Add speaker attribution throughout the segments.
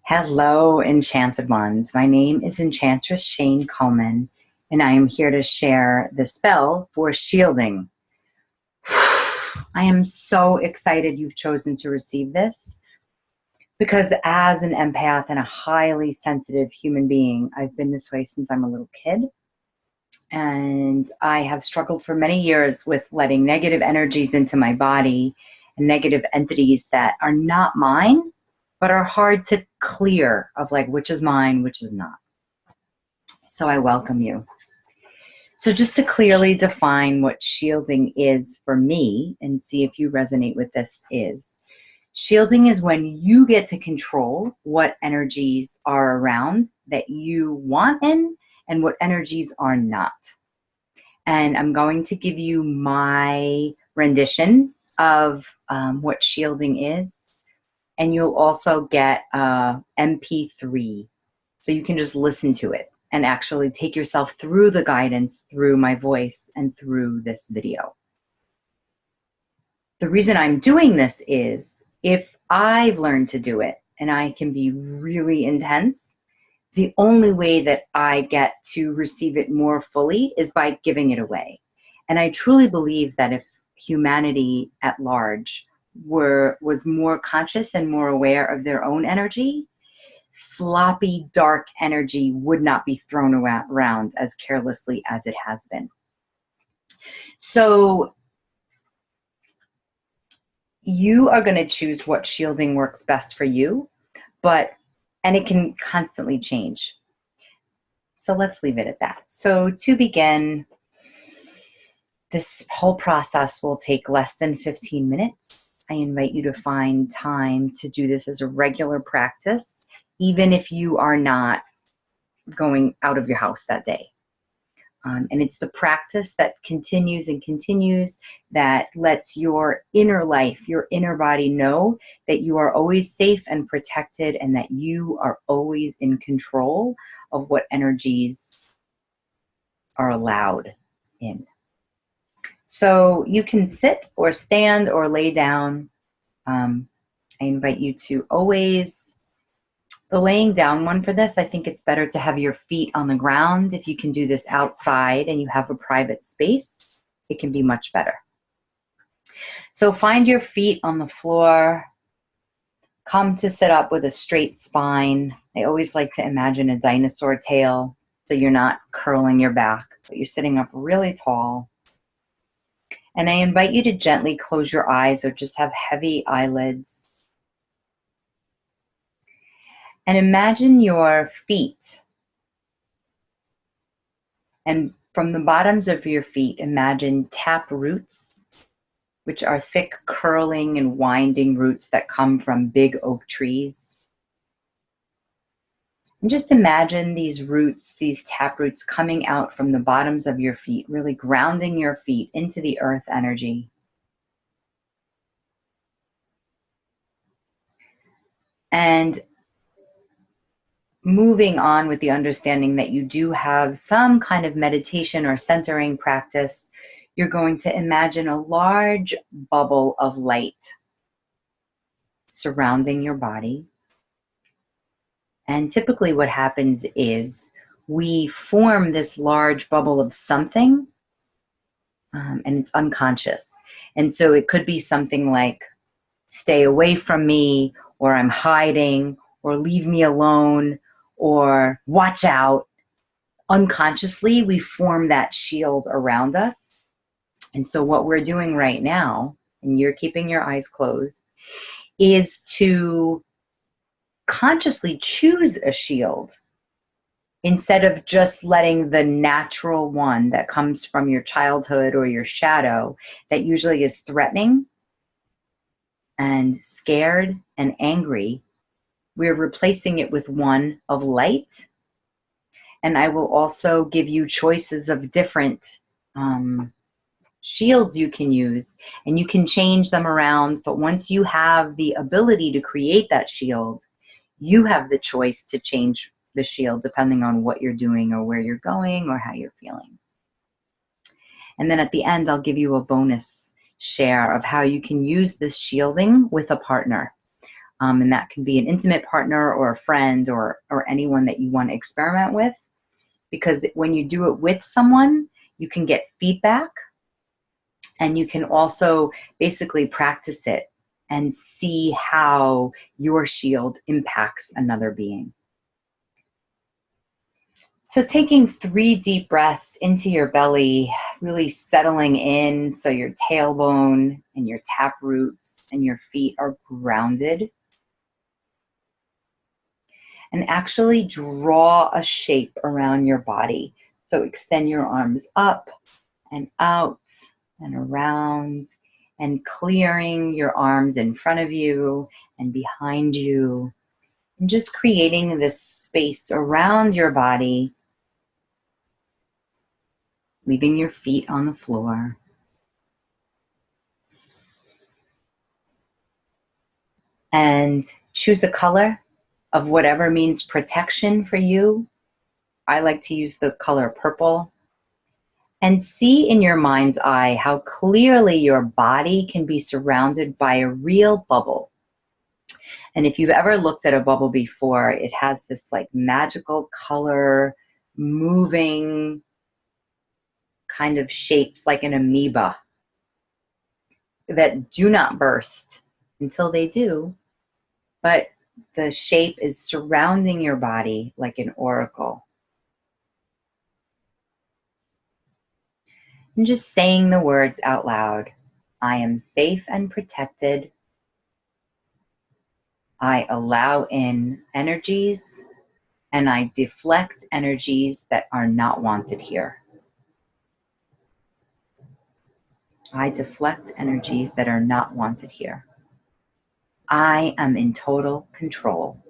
Speaker 1: Hello, Enchanted Ones. My name is Enchantress Shane Coleman, and I am here to share the spell for shielding. I am so excited you've chosen to receive this because as an empath and a highly sensitive human being, I've been this way since I'm a little kid. And I have struggled for many years with letting negative energies into my body and negative entities that are not mine, but are hard to clear of like, which is mine, which is not. So I welcome you. So just to clearly define what shielding is for me and see if you resonate with this is, shielding is when you get to control what energies are around that you want in and what energies are not. And I'm going to give you my rendition of what shielding is. And you'll also get MP3. So you can just listen to it and actually take yourself through the guidance through my voice and through this video. The reason I'm doing this is if I've learned to do it and I can be really intense, the only way that I get to receive it more fully is by giving it away. And I truly believe that if humanity at large was more conscious and more aware of their own energy, sloppy, dark energy would not be thrown around as carelessly as it has been. So you are going to choose what shielding works best for you, and it can constantly change. So let's leave it at that. So to begin, this whole process will take less than 15 minutes. I invite you to find time to do this as a regular practice, even if you are not going out of your house that day. And it's the practice that continues and continues that lets your inner life, your inner body know that you are always safe and protected and that you are always in control of what energies are allowed in. So you can sit or stand or lay down. I invite you to always, the laying down one for this, I think it's better to have your feet on the ground. If you can do this outside and you have a private space, it can be much better. So find your feet on the floor. Come to sit up with a straight spine. I always like to imagine a dinosaur tail, so you're not curling your back, but you're sitting up really tall. And I invite you to gently close your eyes or just have heavy eyelids. And imagine your feet. And from the bottoms of your feet, imagine tap roots, which are thick, curling and winding roots that come from big oak trees. And just imagine these roots, these tap roots coming out from the bottoms of your feet, really grounding your feet into the earth energy. And moving on with the understanding that you do have some kind of meditation or centering practice, you're going to imagine a large bubble of light surrounding your body. And typically what happens is we form this large bubble of something, and it's unconscious. And so it could be something like, stay away from me, or I'm hiding, or leave me alone, or watch out. Unconsciously, we form that shield around us. And so what we're doing right now, and you're keeping your eyes closed, is to consciously choose a shield instead of just letting the natural one that comes from your childhood or your shadow that usually is threatening and scared and angry. We're replacing it with one of light. And I will also give you choices of different shields you can use, and you can change them around. But once you have the ability to create that shield, you have the choice to change the shield depending on what you're doing or where you're going or how you're feeling. And then at the end, I'll give you a bonus share of how you can use this shielding with a partner. And that can be an intimate partner or a friend or anyone that you want to experiment with. Because when you do it with someone, you can get feedback, and you can also basically practice it and see how your shield impacts another being. So taking 3 deep breaths into your belly, really settling in so your tailbone and your tap roots and your feet are grounded. And actually draw a shape around your body. So extend your arms up and out and around, and clearing your arms in front of you and behind you, and just creating this space around your body, leaving your feet on the floor. And choose a color of whatever means protection for you. I like to use the color purple. And see in your mind's eye how clearly your body can be surrounded by a real bubble. And if you've ever looked at a bubble before, it has this like magical color, moving kind of shapes like an amoeba that do not burst until they do. But the shape is surrounding your body like an oracle. And just saying the words out loud. I am safe and protected. I allow in energies, and I deflect energies that are not wanted here. I deflect energies that are not wanted here. I am in total control.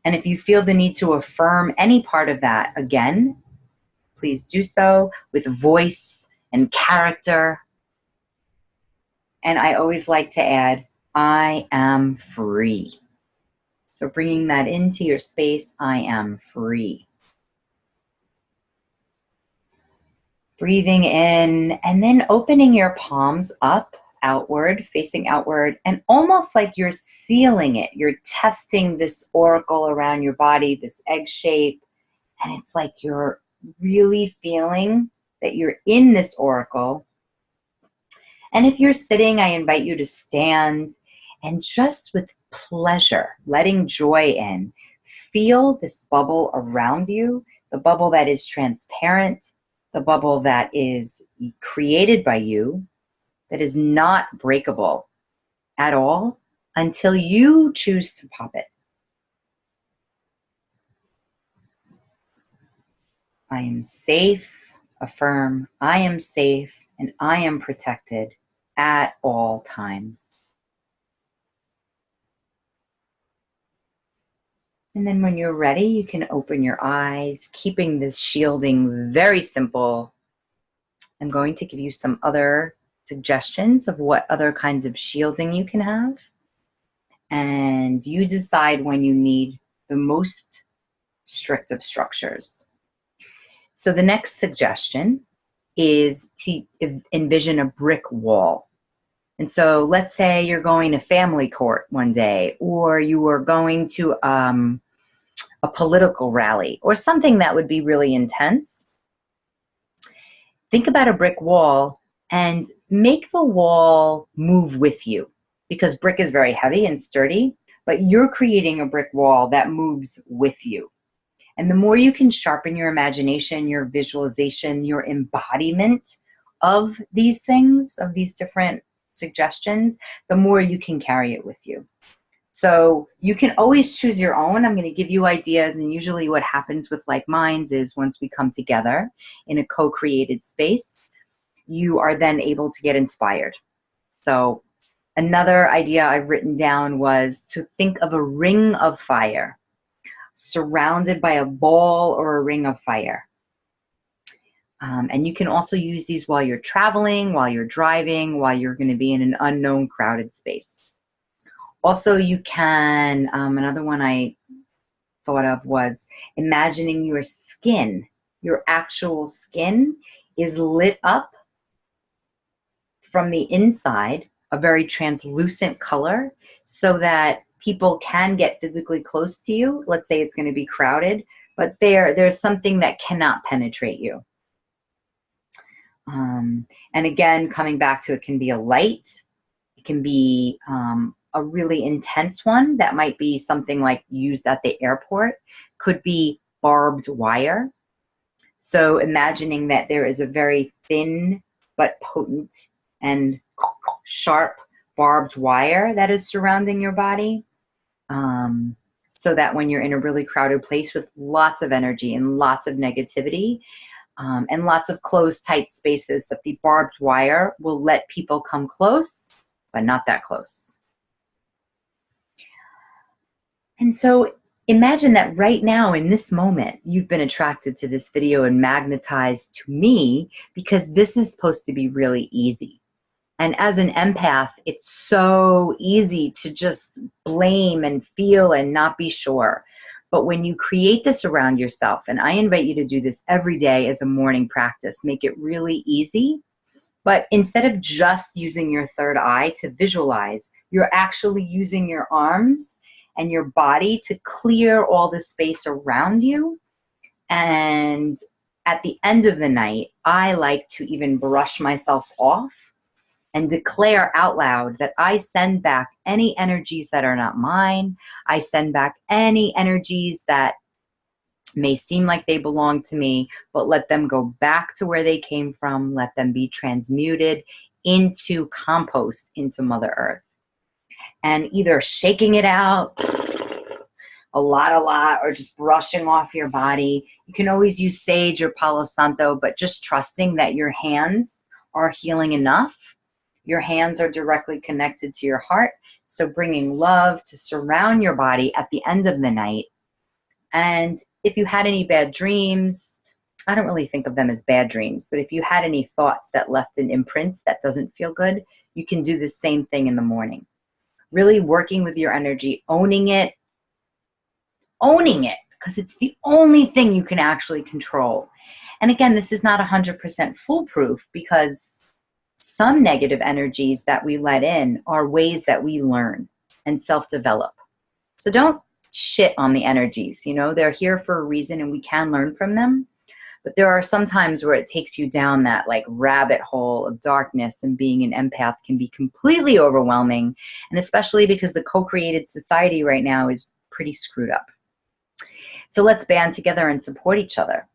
Speaker 1: And if you feel the need to affirm any part of that again, please do so with voice and character. And I always like to add, I am free. So bringing that into your space, I am free. Breathing in and then opening your palms up, outward, facing outward, and almost like you're sealing it. You're testing this oracle around your body, this egg shape, and it's like you're really feeling that you're in this oracle. And if you're sitting, I invite you to stand and just with pleasure, letting joy in, feel this bubble around you, the bubble that is transparent, the bubble that is created by you, that is not breakable at all until you choose to pop it. I am safe, affirm, I am safe and I am protected at all times. And then when you're ready, you can open your eyes, keeping this shielding very simple. I'm going to give you some other suggestions of what other kinds of shielding you can have. And you decide when you need the most strict of structures. So the next suggestion is to envision a brick wall. And so let's say you're going to family court one day, or you are going to a political rally, or something that would be really intense. Think about a brick wall and make the wall move with you, because brick is very heavy and sturdy, but you're creating a brick wall that moves with you. And the more you can sharpen your imagination, your visualization, your embodiment of these things, of these different suggestions, the more you can carry it with you. So you can always choose your own. I'm going to give you ideas, and usually what happens with like minds is once we come together in a co-created space, you are then able to get inspired. So another idea I've written down was to think of a ring of fire surrounded by a ball or a ring of fire. And you can also use these while you're traveling, while you're driving, while you're going to be in an unknown crowded space. Also, you can, another one I thought of was imagining your skin, your actual skin is lit up from the inside a very translucent color so that people can get physically close to you. Let's say it's going to be crowded, but there's something that cannot penetrate you. And again, coming back to it can be a light. It can be a really intense one that might be something like used at the airport. Could be barbed wire. So imagining that there is a very thin but potent and sharp barbed wire that is surrounding your body, so that when you're in a really crowded place with lots of energy and lots of negativity, and lots of closed, tight spaces, that the barbed wire will let people come close, but not that close. And so imagine that right now in this moment, you've been attracted to this video and magnetized to me because this is supposed to be really easy. And as an empath, it's so easy to just blame and feel and not be sure. But when you create this around yourself, and I invite you to do this every day as a morning practice, make it really easy. But instead of just using your third eye to visualize, you're actually using your arms and your body to clear all the space around you. And at the end of the night, I like to even brush myself off and declare out loud that I send back any energies that are not mine. I send back any energies that may seem like they belong to me, but let them go back to where they came from. Let them be transmuted into compost, into Mother Earth. And either shaking it out a lot, or just brushing off your body. You can always use sage or Palo Santo, but just trusting that your hands are healing enough. Your hands are directly connected to your heart. So bringing love to surround your body at the end of the night. And if you had any bad dreams, I don't really think of them as bad dreams, but if you had any thoughts that left an imprint that doesn't feel good, you can do the same thing in the morning. Really working with your energy, owning it, because it's the only thing you can actually control. And again, this is not 100% foolproof, because some negative energies that we let in are ways that we learn and self-develop. So don't shit on the energies. You know, they're here for a reason and we can learn from them. But there are some times where it takes you down that like rabbit hole of darkness, and being an empath can be completely overwhelming. And especially because the co-created society right now is pretty screwed up. So let's band together and support each other.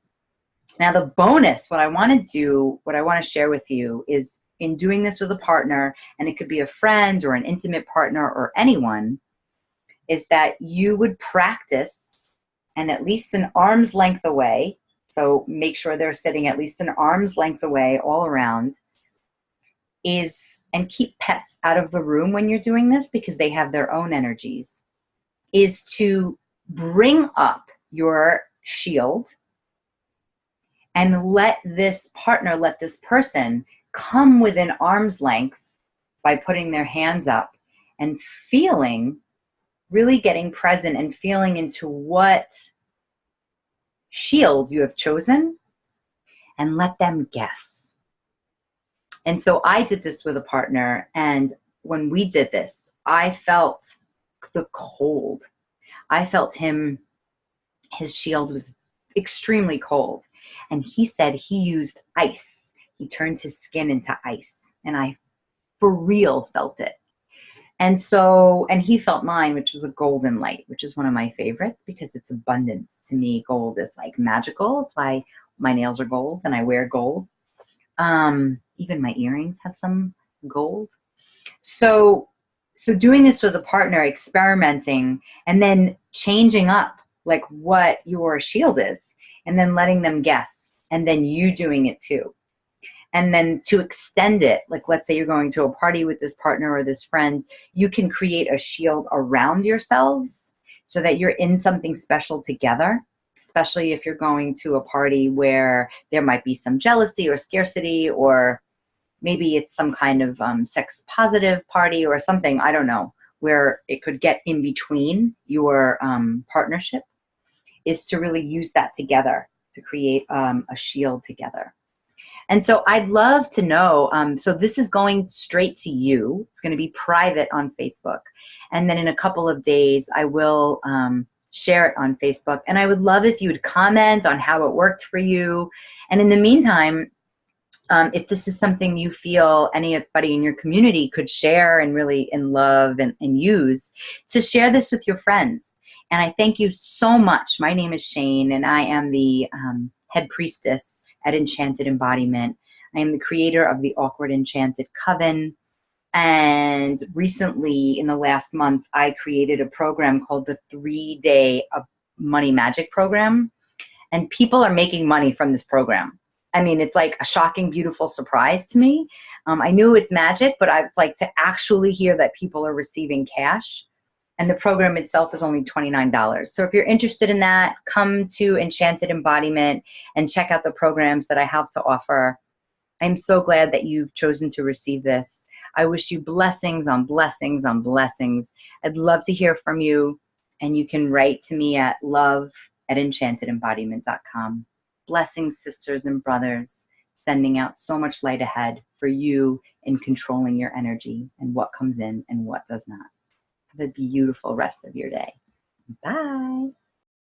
Speaker 1: Now the bonus, what I want to share with you is, in doing this with a partner, and it could be a friend or an intimate partner or anyone, is that you would practice, and at least an arm's length away, so make sure they're sitting at least an arm's length away all around, and keep pets out of the room when you're doing this because they have their own energies, is to bring up your shield and let this partner, let this person come within arm's length by putting their hands up and feeling, really getting present and feeling into what shield you have chosen, and let them guess. And so I did this with a partner, and when we did this, I felt the cold. I felt his shield was extremely cold. And he said he used ice. He turned his skin into ice, and I for real felt it. And he felt mine, which was a golden light, which is one of my favorites because it's abundance. To me, gold is like magical. That's why my nails are gold and I wear gold. Even my earrings have some gold. So doing this with a partner, experimenting, and then changing up like what your shield is, and then letting them guess, and then you doing it too. And then to extend it, like let's say you're going to a party with this partner or this friend, you can create a shield around yourselves so that you're in something special together, especially if you're going to a party where there might be some jealousy or scarcity, or maybe it's some kind of sex positive party or something, I don't know, where it could get in between your partnership, is to really use that together to create a shield together. And so I'd love to know, so this is going straight to you. It's going to be private on Facebook. And then in a couple of days, I will share it on Facebook. And I would love if you would comment on how it worked for you. And in the meantime, if this is something you feel anybody in your community could share and really in love and use, to share this with your friends. And I thank you so much. My name is Shane, and I am the head priestess at Enchanted Embodiment. I am the creator of the Awkward Enchanted Coven. And recently, in the last month, I created a program called the 3-Day Money Magic Program. And people are making money from this program. I mean, it's like a shocking, beautiful surprise to me. I knew it's magic, but I was like, to actually hear that people are receiving cash. And the program itself is only $29. So if you're interested in that, come to Enchanted Embodiment and check out the programs that I have to offer. I'm so glad that you've chosen to receive this. I wish you blessings on blessings on blessings. I'd love to hear from you, and you can write to me at love@enchantedembodiment.com. Blessings, sisters and brothers, sending out so much light ahead for you in controlling your energy and what comes in and what does not. Have a beautiful rest of your day. Bye.